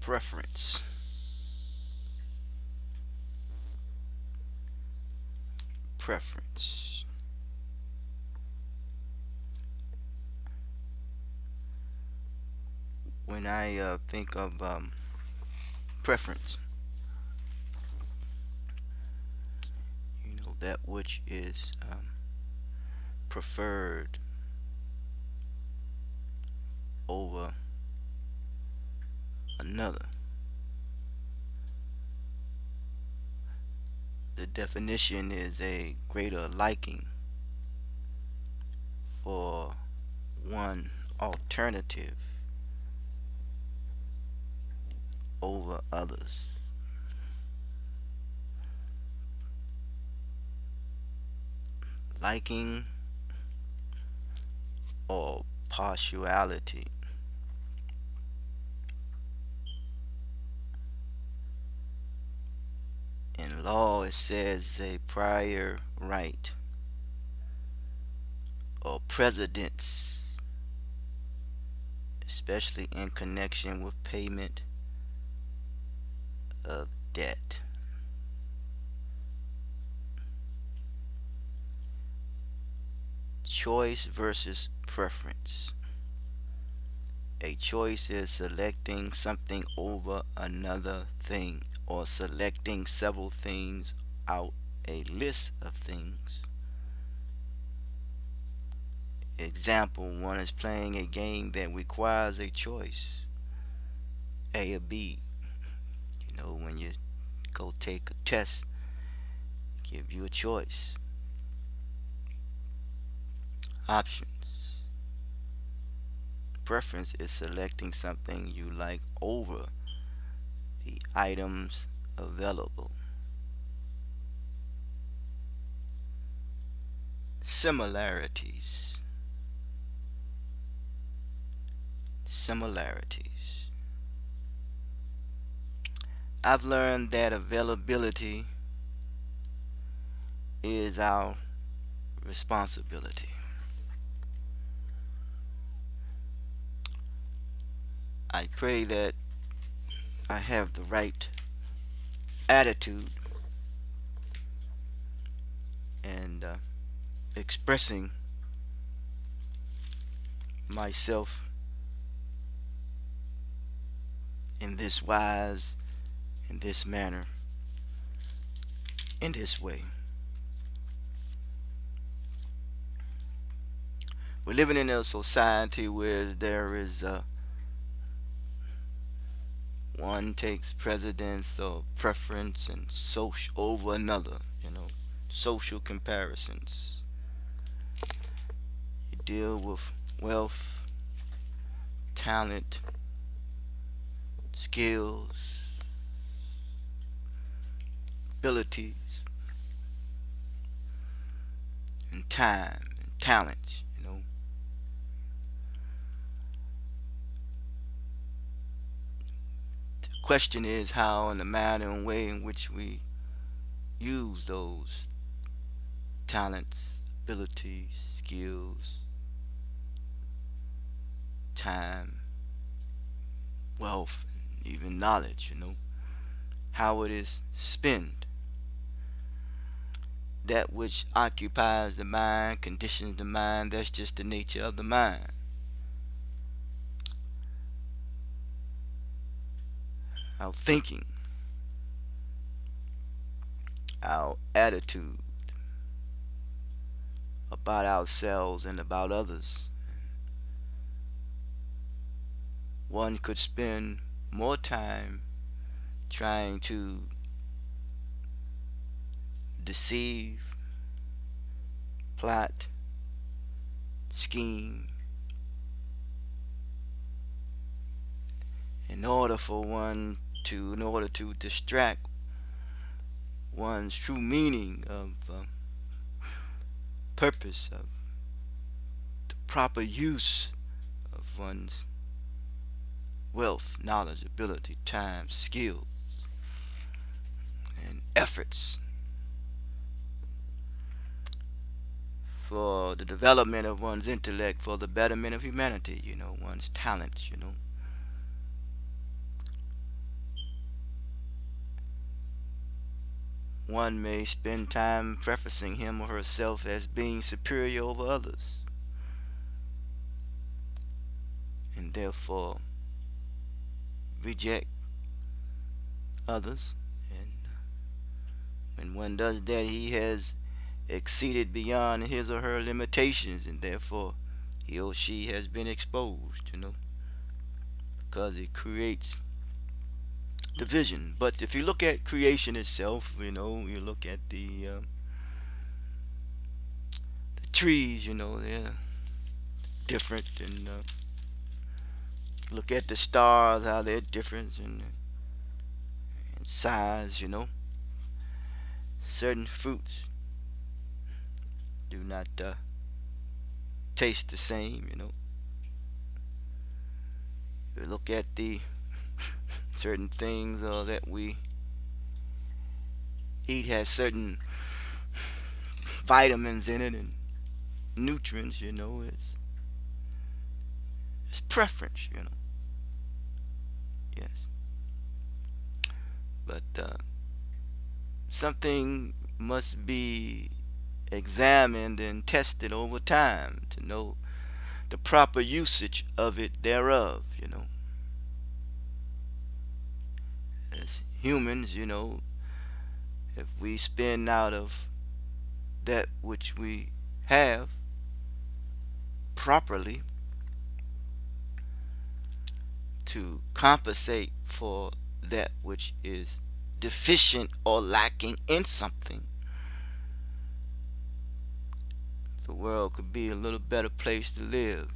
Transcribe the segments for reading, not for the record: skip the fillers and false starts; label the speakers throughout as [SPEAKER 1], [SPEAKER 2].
[SPEAKER 1] Preference. Preference. When I think of preference, that which is preferred over another. The definition is a greater liking for one alternative over others. Liking or partiality. In law, it says a prior right or precedence, especially in connection with payment of debt. Choice versus preference. A choice is selecting something over another thing or selecting several things out a list of things. Example, one is playing a game that requires a choice, A or B. When you go take a test, give you a choice. Options. Preference is selecting something you like over the items available. Similarities. Similarities. I've learned that availability is our responsibility. I pray that I have the right attitude and expressing myself in this wise, in this manner, in this way. We're living in a society where there is one takes precedence or preference and social over another. Social comparisons. You deal with wealth, talent, skills, abilities, and time and talent. The question is how and the manner and way in which we use those talents, abilities, skills, time, wealth, and even knowledge, how it is spent. That which occupies the mind, conditions the mind, that's just the nature of the mind. Our thinking, our attitude about ourselves and about others. One could spend more time trying to deceive, plot, scheme, in order to distract one's true meaning of purpose, of the proper use of one's wealth, knowledge, ability, time, skills, and efforts for the development of one's intellect, for the betterment of humanity, one's talents, One may spend time prefacing him or herself as being superior over others, and therefore reject others. And when one does that, he has exceeded beyond his or her limitations, and therefore he or she has been exposed, because it creates division. But if you look at creation itself, you look at the trees, they're different, and look at the stars, how they're different in size, certain fruits do not taste the same, You look at the certain things that we eat has certain vitamins in it and nutrients, it's preference, yes. But something must be examined and tested over time to know the proper usage of it thereof, As humans, if we spend out of that which we have properly to compensate for that which is deficient or lacking in something, the world could be a little better place to live,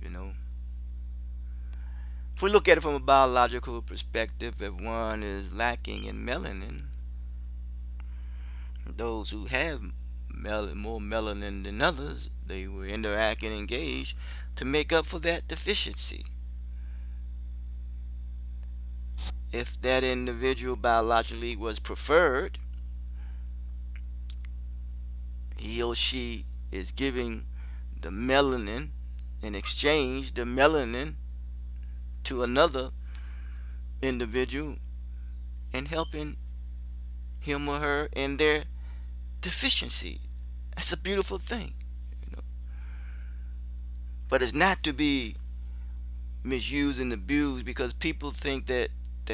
[SPEAKER 1] If we look at it from a biological perspective, if one is lacking in melanin, those who have more melanin than others, they will interact and engage to make up for that deficiency. If that individual biologically was preferred, he or she is giving the melanin in exchange the melanin to another individual and helping him or her in their deficiency. That's a beautiful thing, but it's not to be misused and abused because people think that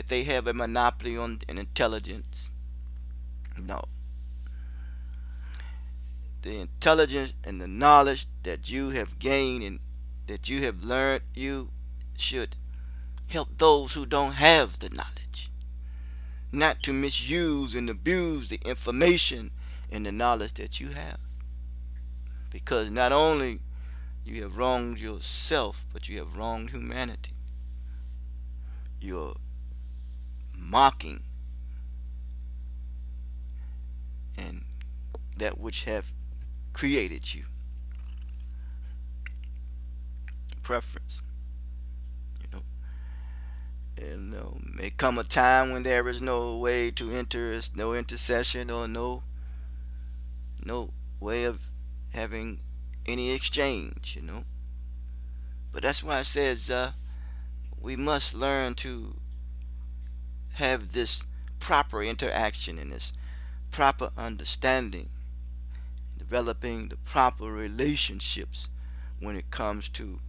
[SPEAKER 1] they have a monopoly on an intelligence. No, the intelligence and the knowledge that you have gained and that you have learned, you should help those who don't have the knowledge, not to misuse and abuse the information and the knowledge that you have, because not only you have wronged yourself, but you have wronged humanity. You're mocking and that which have created you. Preference, you know. And may come a time when there is no way to enter, no intercession, or no way of having any exchange, But that's why it says we must learn to have this proper interaction and this proper understanding, developing the proper relationships when it comes to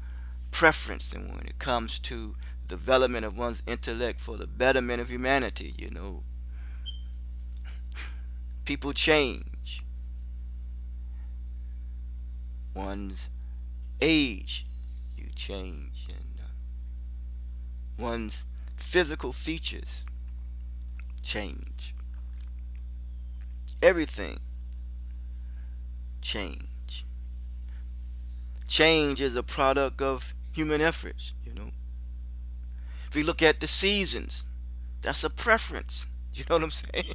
[SPEAKER 1] preference and when it comes to development of one's intellect for the betterment of humanity. People change. One's age, you change, and one's physical features change. Everything change. Change is a product of human efforts. If you look at the seasons, that's a preference. You know what I'm saying?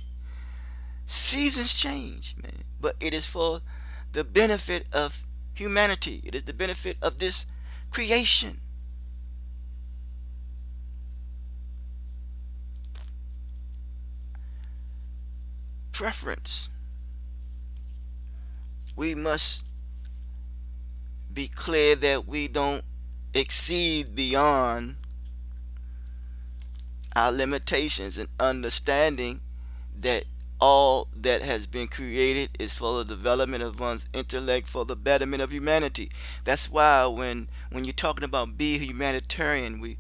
[SPEAKER 1] Seasons change, man, but it is for the benefit of humanity. It is the benefit of this creation. Preference. We must be clear that we don't exceed beyond our limitations and understanding that all that has been created is for the development of one's intellect, for the betterment of humanity. That's why when you're talking about be humanitarian, we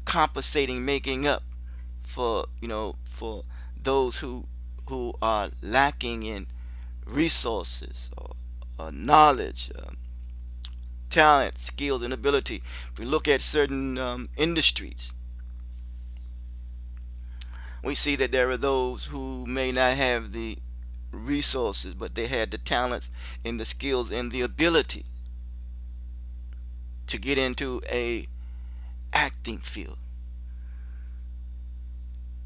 [SPEAKER 1] compensating, making up for, for those who are lacking in resources, or knowledge, talent, skills, and ability. If we look at certain industries, we see that there are those who may not have the resources, but they had the talents and the skills and the ability to get into a acting field,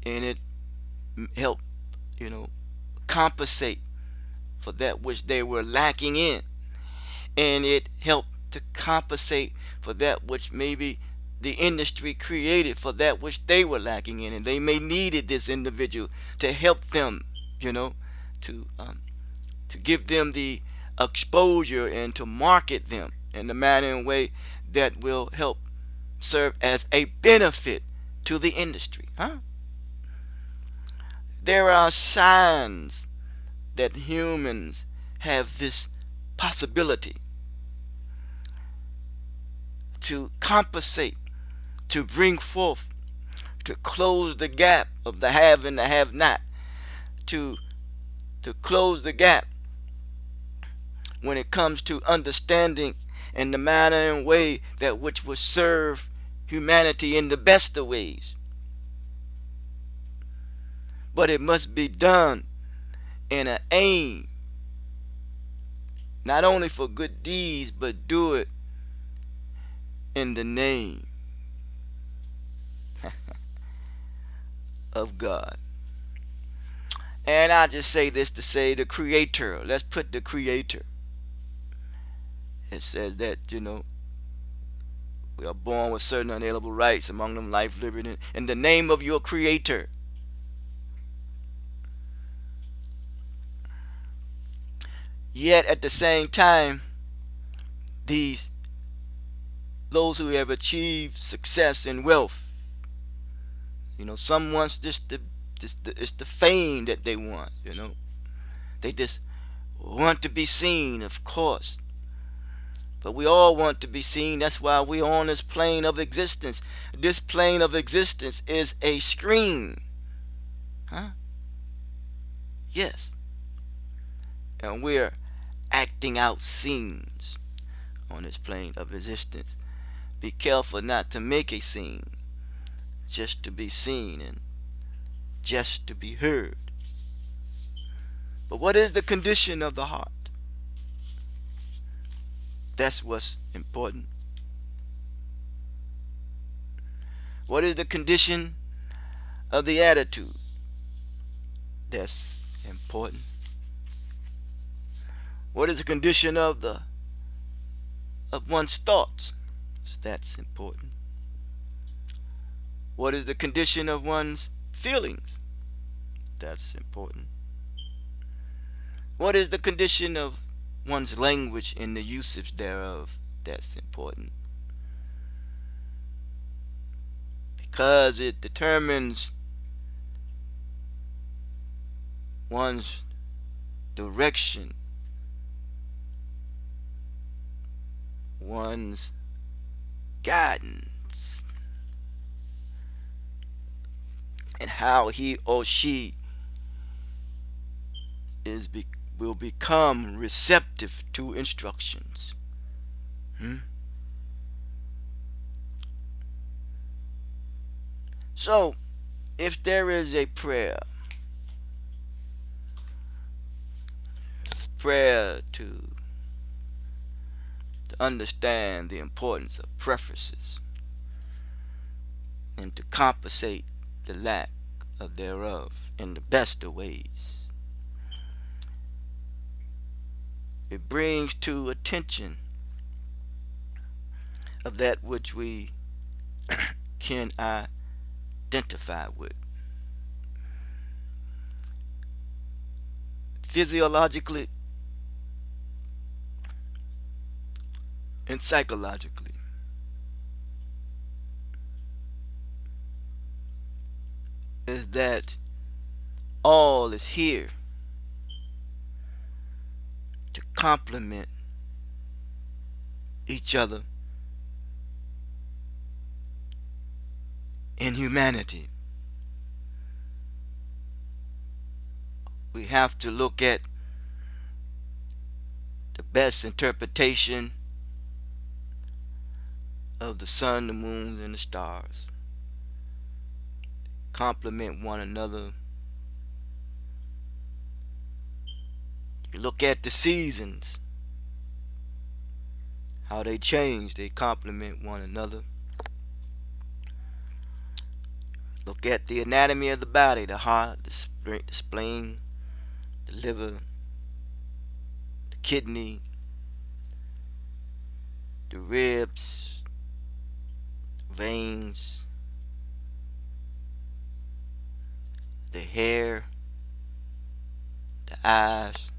[SPEAKER 1] and it helped, you know, compensate for that which they were lacking in, and it helped to compensate for that which maybe the industry created for that which they were lacking in, and they may needed this individual to help them, you know, to to give them the exposure and to market them in the manner and way that will help serve as a benefit to the industry. There are signs that humans have this possibility to compensate, to bring forth, to close the gap of the have and the have not, to close the gap when it comes to understanding in the manner and way that which will serve humanity in the best of ways. But it must be done in an aim, not only for good deeds, but do it in the name of God. And I just say this to say the creator. Let's put the creator. It says that, we are born with certain unalienable rights, among them life, liberty, in the name of your creator. Yet at the same time, those who have achieved success and wealth, some wants it's the fame that they want. They just want to be seen, of course. But we all want to be seen. That's why we're on this plane of existence. This plane of existence is a screen. Yes. And we're acting out scenes on this plane of existence. Be careful not to make a scene just to be seen and just to be heard. But what is the condition of the heart? That's what's important. What is the condition of the attitude? That's important. What is the condition of one's thoughts? That's important. What is the condition of one's feelings? That's important. What is the condition of one's language and the usage thereof? That's important. Because it determines one's direction, one's guidance, and how he or she will become receptive to instructions. So, if there is a prayer to understand the importance of preferences and to compensate the lack of thereof in the best of ways, it brings to attention of that which we can identify with. Physiologically and psychologically. Is that all is here complement each other in humanity. We have to look at the best interpretation of the sun, the moon, and the stars. Complement one another. You look at the seasons, how they change, they complement one another. Look at the anatomy of the body, the heart, the spleen, the liver, the kidney, the ribs, veins, the hair, the eyes,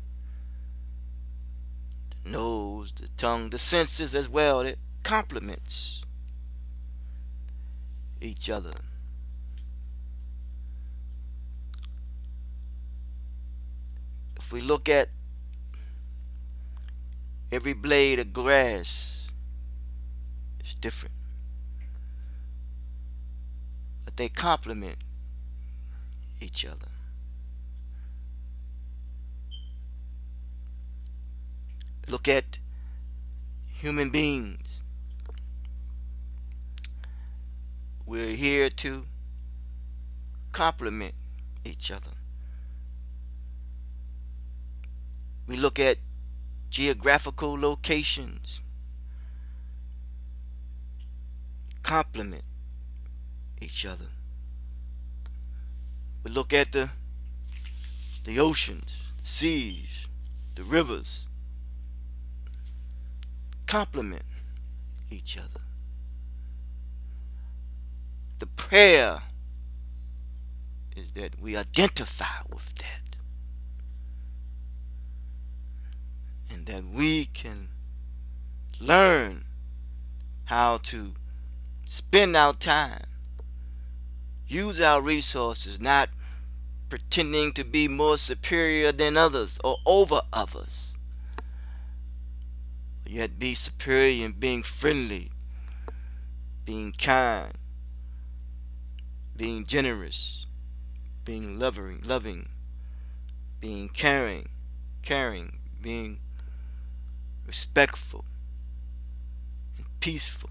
[SPEAKER 1] the nose, the tongue, the senses as well. It complements each other. If we look at every blade of grass, it's different, but they complement each other. Look at human beings. We're here to complement each other. We look at geographical locations, complement each other. We look at the oceans, the seas, the rivers, complement each other. The prayer is that we identify with that, and that we can learn how to spend our time, use our resources, not pretending to be more superior than others or over others, yet be superior in being friendly, being kind, being generous, being loving, being caring, being respectful and peaceful,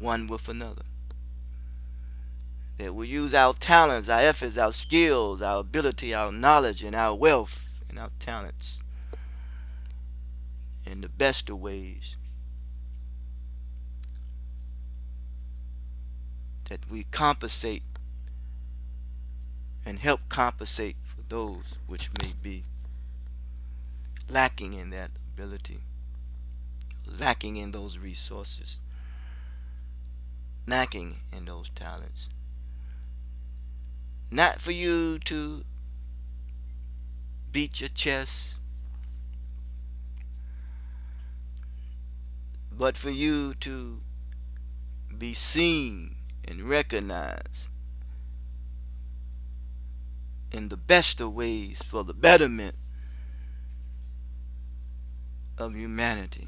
[SPEAKER 1] one with another. That we use our talents, our efforts, our skills, our ability, our knowledge, and our wealth, and our talents in the best of ways. That we compensate and help compensate for those which may be lacking in that ability, lacking in those resources, lacking in those talents. Not for you to beat your chest, but for you to be seen and recognized in the best of ways for the betterment of humanity.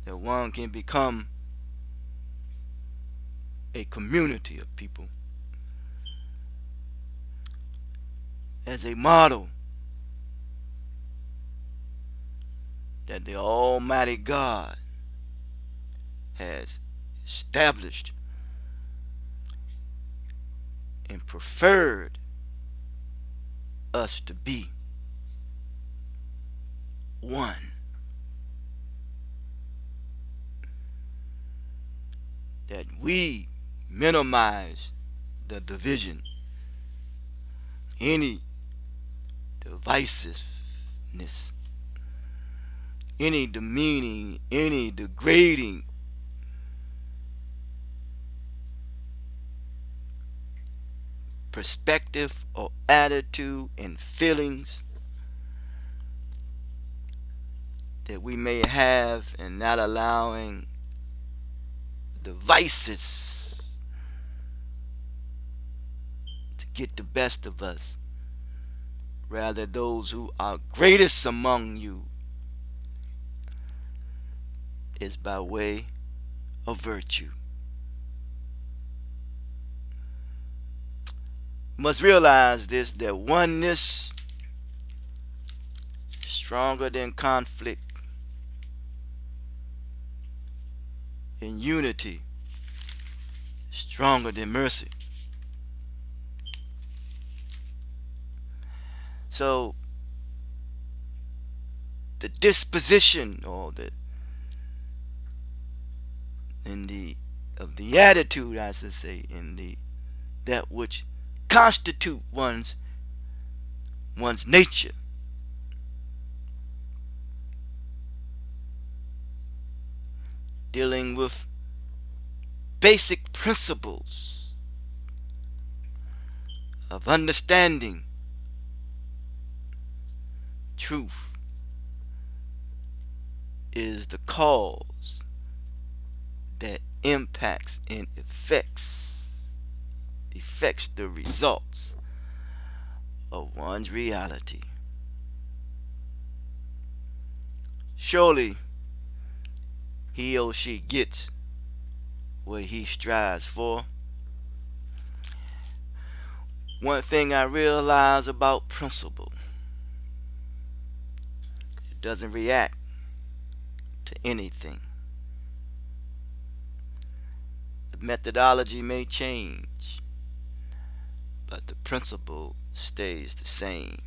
[SPEAKER 1] That one can become a community of people as a model that the Almighty God has established and preferred us to be one. That we minimize the division, any divisiveness, any demeaning, any degrading perspective or attitude and feelings that we may have, and not allowing the vices to get the best of us. Rather, those who are greatest among you is by way of virtue. You must realize this, that oneness is stronger than conflict, and unity is stronger than mercy. So the disposition or the in the of the attitude, I should say, in the that which constitute one's nature, dealing with basic principles of understanding truth, is the cause that impacts and affects the results of one's reality. Surely he or she gets what he strives for. One thing I realize about principle, it doesn't react to anything. The methodology may change, but the principle stays the same.